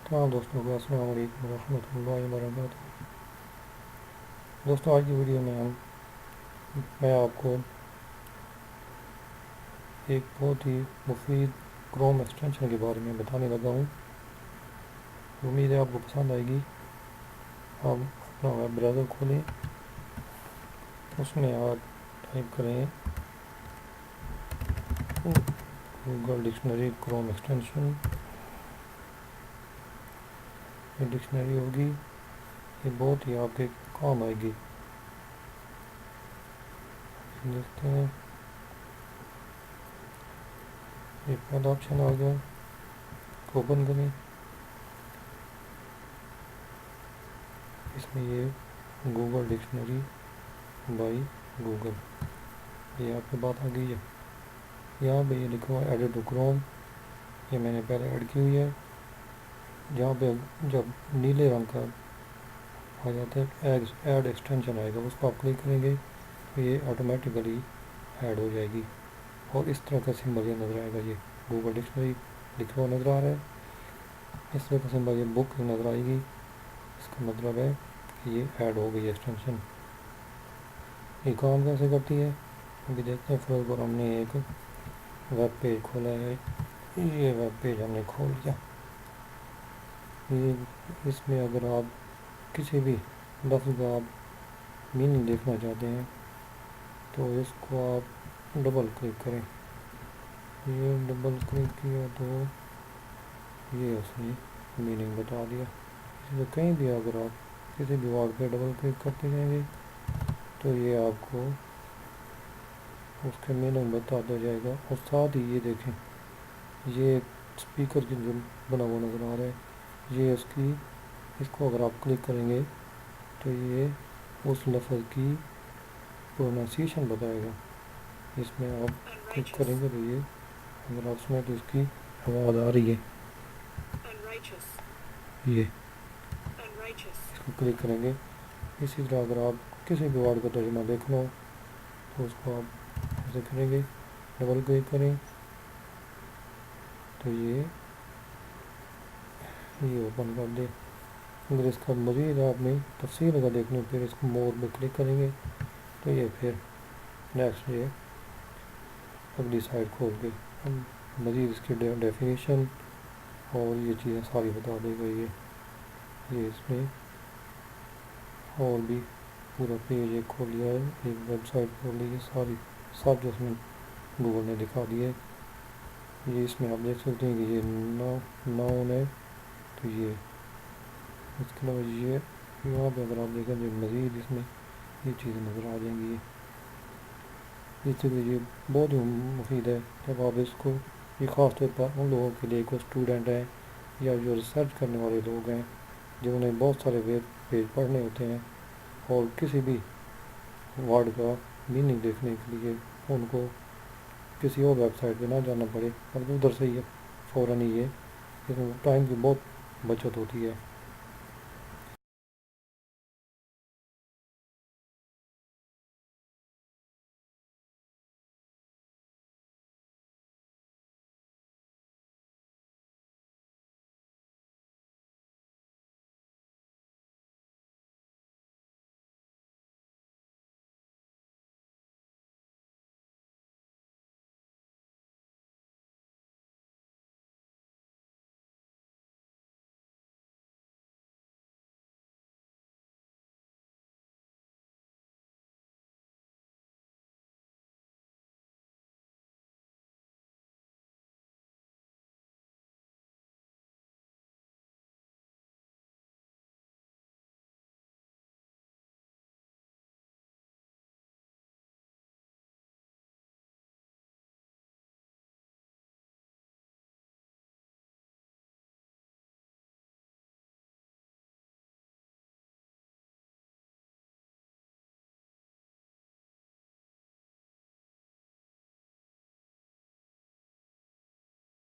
تمام دوستوں کو السلام علیکم ورحمۃ اللہ وبرکاتہ۔ دوستوں، آج کی ویڈیو میں میں آپ کو ایک بہت ہی مفید کروم ایکسٹینشن کے بارے میں بتانے لگا ہوں۔ امید ہے آپ کو پسند آئے گی۔ آپ اپنا ویب براؤزر کھولیں، اس میں آپ ٹائپ کریں گوگل ڈکشنری کروم ایکسٹینشن۔ یہ ڈکشنری ہوگی، یہ بہت ہی آپ کے کام آئے گی۔ دیکھتے ہیں، یہ پہلا آپشن آ گیا، اوپن کریں۔ اس میں یہ گوگل ڈکشنری بائی گوگل، یہ آپ کے بات آ گئی ہے۔ یہاں پہ یہ لکھا ہوا ہے ایڈٹ ٹو کروم، یہ میں نے پہلے ایڈ کی ہوئی ہے۔ جہاں پہ جب نیلے رنگ کا آ جاتا ہے ایڈ ایکسٹینشن آئے گا، اس کو آپ کلک کریں گے تو یہ آٹومیٹیکلی ایڈ ہو جائے گی، اور اس طرح کا سمبل یہ نظر آئے گا۔ یہ گوگل ڈکشنری لکھا ہوا نظر آ رہا ہے، اس طرح کا سمبل یہ بک نظر آئے گی، اس کا مطلب ہے کہ یہ ایڈ ہو گئی ایکسٹینشن۔ یہ کام کیسے کرتی ہے ابھی دیکھتے ہیں۔ فرض پر ہم نے ایک ویب پیج کھولا ہے، یہ ویب پیج ہم نے کھول لیا۔ یہ اس میں اگر آپ کسی بھی لفظ کا آپ میننگ دیکھنا چاہتے ہیں تو اس کو آپ ڈبل کلک کریں۔ یہ ڈبل کلک کیا تو یہ اس نے میننگ بتا دیا۔ اسی طرح کہیں بھی اگر آپ کسی بھی ورڈ پہ ڈبل کلک کرتے جائیں گے تو یہ آپ کو اس کے میننگ بتاتا جائے گا۔ اور ساتھ ہی یہ دیکھیں، یہ اسپیکر کی جو بنا ہوا نظر آ رہا ہے، یہ اس کو اگر آپ کلک کریں گے تو یہ اس لفظ کی پروننسیشن بتائے گا۔ اس میں آپ کلک کریں گے تو یہ اگر آپ سنیں تو اس کی آواز آ رہی ہے، یہ اس کو کلک کریں گے۔ اسی طرح اگر آپ کسی بھی ورڈ کا ترجمہ دیکھنا ہو تو اس کو آپ ایسے کریں گے، ڈبل کلک کریں تو یہ اوپن کر دے۔ اگر اس کا مزید آپ نے تفصیل اگر دیکھنی پھر اس کو مور پہ کلک کریں گے تو یہ پھر نیکسٹ یہ اگلی سائٹ کھول کے مزید اس کی ڈیفینیشن اور یہ چیزیں ساری بتا دے گا۔ یہ اس میں اور بھی پورا پیج ایک کھول لیا ہے، ایک ویب سائٹ کھول لی ہے، ساری سب جو اس میں گوگل نے دکھا دی ہے۔ یہ اس میں آپ دیکھ سکتے ہیں کہ یہ ناؤن ہے، تو یہ اس کے علاوہ یہ یہاں پہ اگر آپ دیکھیں تو مزید اس میں یہ چیزیں نظر آ جائیں گی۔ اس لیے یہ بہت ہی مفید ہے جب آپ اس کو، یہ خاص طور پر ان لوگوں کے لیے جو اسٹوڈنٹ ہیں یا جو ریسرچ کرنے والے لوگ ہیں جنہوں نے بہت سارے ویب پیج پڑھنے ہوتے ہیں اور کسی بھی ورڈ کا میننگ دیکھنے کے لیے ان کو کسی اور ویب سائٹ پہ نہ جانا پڑے، اور ادھر سے یہ فوراً ہی یہ اس میں ٹائم کی بہت بچت ہوتی ہے۔